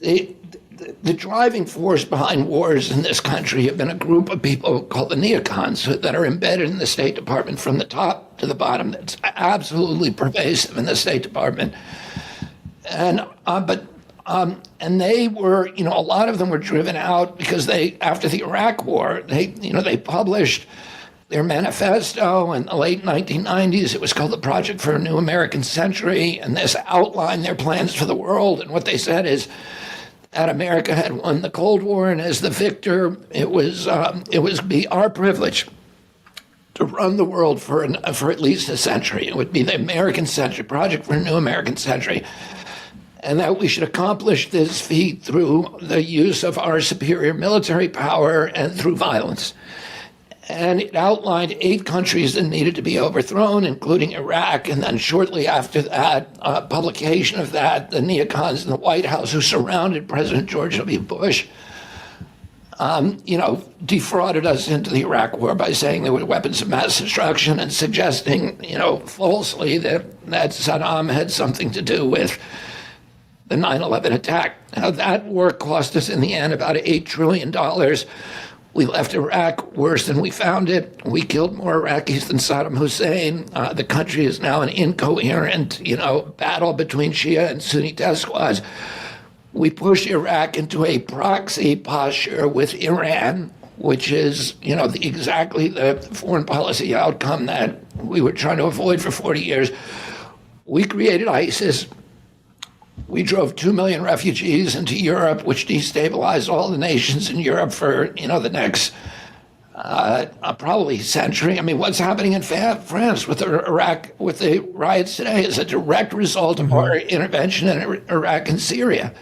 the driving force behind wars in this country have been a group of people called the Neocons that are embedded in the State Department from the top to the bottom. That's absolutely pervasive in the State Department. And they were, a lot of them were driven out because after the Iraq War, they published their manifesto in the late 1990s. It was called the Project for a New American Century, and this outlined their plans for the world. And what they said is that America had won the Cold War, and as the victor, it was be our privilege to run the world for at least a century. It would be the American Century, Project for a New American Century. And that we should accomplish this feat through the use of our superior military power and through violence. And it outlined 8 countries that needed to be overthrown, including Iraq. And then shortly after that, publication of that, the neocons in the White House who surrounded President George W. Bush, defrauded us into the Iraq War by saying there were weapons of mass destruction and suggesting, falsely that Saddam had something to do with the 9/11 attack. Now, that war cost us in the end about $8 trillion. We left Iraq worse than we found it. We killed more Iraqis than Saddam Hussein. The country is now an incoherent, battle between Shia and Sunni death squads. We pushed Iraq into a proxy posture with Iran, which is, exactly the foreign policy outcome that we were trying to avoid for 40 years. We created ISIS. We drove 2 million refugees into Europe, which destabilized all the nations in Europe for, the next probably century. I mean, what's happening in France with the riots today is a direct result of our intervention in Iraq and Syria.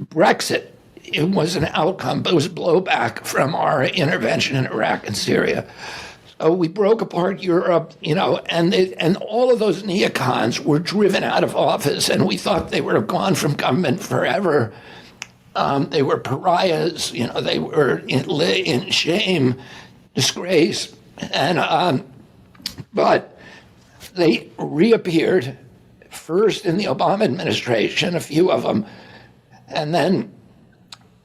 Brexit, it was an outcome, but it was blowback from our intervention in Iraq and Syria. We broke apart Europe, and all of those neocons were driven out of office, and we thought they would have gone from government forever. They were pariahs, they were in shame, disgrace, but they reappeared first in the Obama administration, a few of them, and then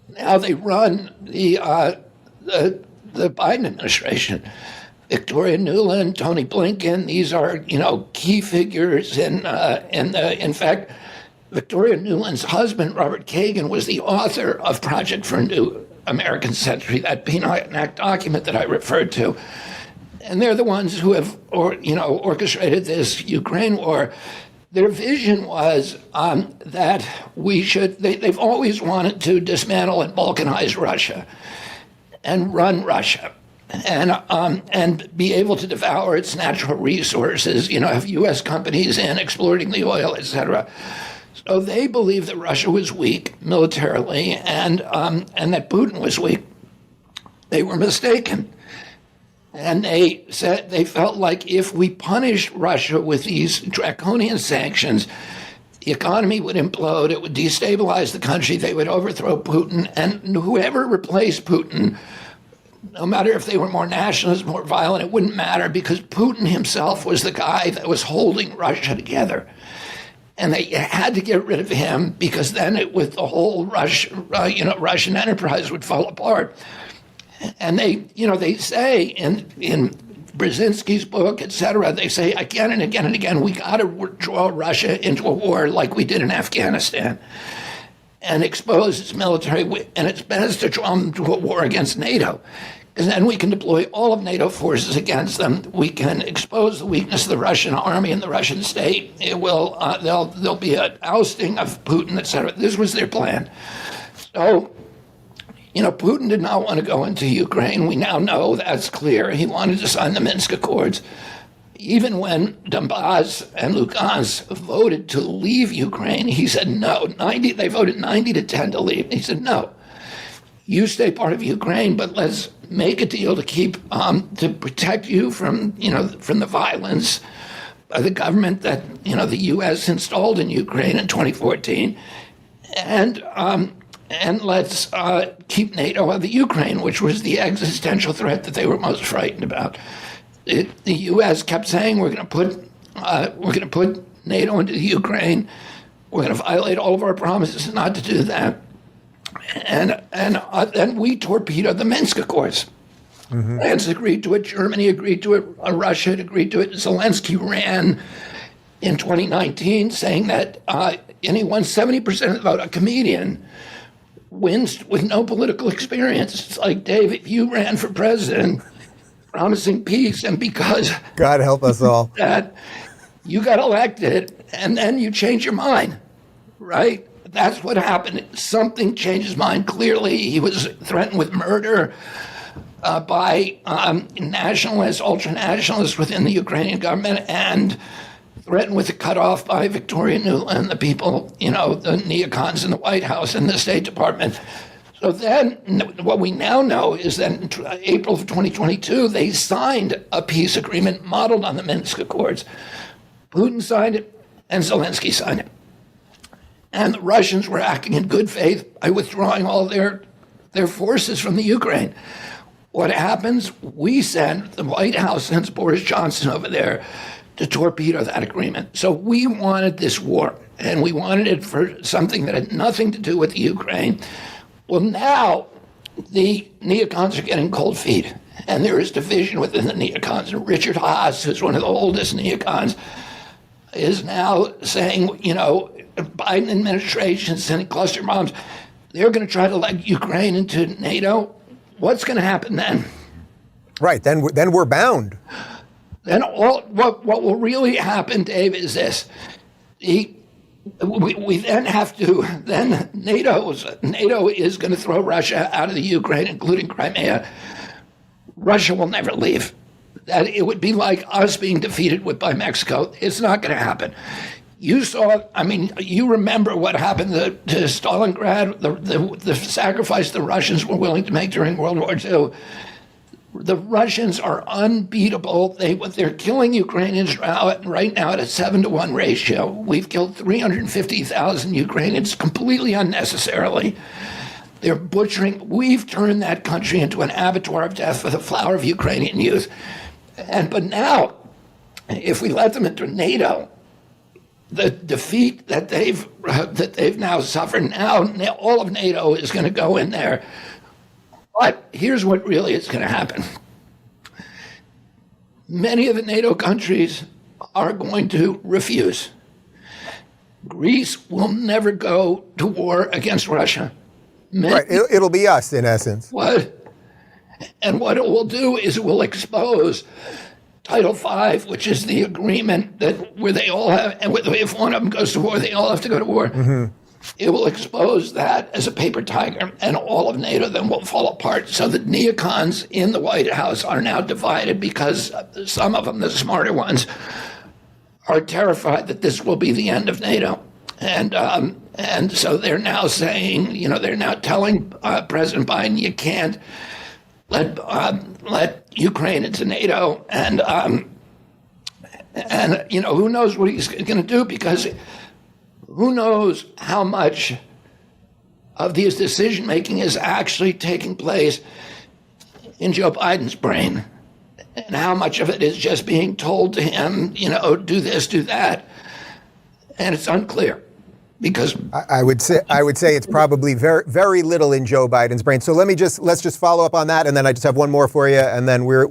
now they run the Biden administration. Victoria Nuland, Tony Blinken, these are, key figures in fact, Victoria Nuland's husband, Robert Kagan, was the author of Project for a New American Century, that PNAC document that I referred to. And they're the ones who have, orchestrated this Ukraine war. Their vision was that they've always wanted to dismantle and balkanize Russia and run Russia. And be able to devour its natural resources, have U.S. companies in exploiting the oil, et cetera. So they believed that Russia was weak militarily and that Putin was weak. They were mistaken. And they said they felt like if we punished Russia with these draconian sanctions, the economy would implode, it would destabilize the country, they would overthrow Putin, and whoever replaced Putin, no matter if they were more nationalist, more violent, it wouldn't matter because Putin himself was the guy that was holding Russia together. And they had to get rid of him because then the whole Russian enterprise would fall apart. And they say in Brzezinski's book, et cetera, they say again and again and again, we got to draw Russia into a war like we did in Afghanistan and expose its military, and it's best to draw them to a war against NATO, because then we can deploy all of NATO forces against them. We can expose the weakness of the Russian army and the Russian state. It will, there'll be an ousting of Putin, et cetera. This was their plan. So, Putin did not want to go into Ukraine. We now know that's clear. He wanted to sign the Minsk Accords. Even when Donbass and Lugansk voted to leave Ukraine, he said no. They voted 90-10 to leave. He said no. You stay part of Ukraine, but let's make a deal to keep to protect you from the violence by the government that the U.S. installed in Ukraine in 2014, and let's keep NATO out of the Ukraine, which was the existential threat that they were most frightened about. The U.S. kept saying we're going to put NATO into the Ukraine. We're going to violate all of our promises not to do that. And then we torpedoed the Minsk Accords. France agreed to it. Germany agreed to it. Russia had agreed to it. Zelensky ran in 2019 saying that anyone 70% of the vote, a comedian, wins with no political experience. It's like, Dave, if you ran for president promising peace, and because God help us all, that you got elected and then you change your mind, right? That's what happened. Something changed his mind. Clearly, he was threatened with murder by nationalists, ultra-nationalists within the Ukrainian government, and threatened with a cutoff by Victoria Nuland, the people, the neocons in the White House and the State Department. So then what we now know is that in April of 2022, they signed a peace agreement modeled on the Minsk Accords. Putin signed it and Zelensky signed it. And the Russians were acting in good faith by withdrawing all their forces from the Ukraine. What happens? The White House sends Boris Johnson over there to torpedo that agreement. So we wanted this war, and we wanted it for something that had nothing to do with the Ukraine. Well, now the neocons are getting cold feet, and there is division within the neocons. And Richard Haas, who's one of the oldest neocons, is now saying, Biden administration sending cluster bombs. They're going to try to let Ukraine into NATO. What's going to happen then? Right, then we're bound. Then what will really happen, Dave, is this. We then have to, then NATO is going to throw Russia out of the Ukraine, including Crimea. Russia will never leave. That it would be like us being defeated by Mexico. It's not going to happen. You remember what happened to Stalingrad, the sacrifice the Russians were willing to make during World War II. The Russians are unbeatable. They're killing Ukrainians right now at a 7-to-1 ratio. We've killed 350,000 Ukrainians completely unnecessarily. They're butchering. We've turned that country into an abattoir of death for the flower of Ukrainian youth. But now, if we let them into NATO, the defeat that they've now suffered, now all of NATO is going to go in there. But here's what really is going to happen. Many of the NATO countries are going to refuse. Greece will never go to war against Russia. Right, it'll be us, in essence. And what it will do is it will expose Title V, which is the agreement where they all have, and if one of them goes to war, they all have to go to war. Mm-hmm. It will expose that as a paper tiger, and all of NATO then will fall apart. So the neocons in the White House are now divided because some of them, the smarter ones, are terrified that this will be the end of NATO. And so they're now saying, they're now telling President Biden, you can't let Ukraine into NATO. And who knows what he's going to do, because who knows how much of his decision-making is actually taking place in Joe Biden's brain, and how much of it is just being told to him, do this, do that. And it's unclear, because I would say it's probably very, very little in Joe Biden's brain. So let's just follow up on that, and then I just have one more for you, and then we're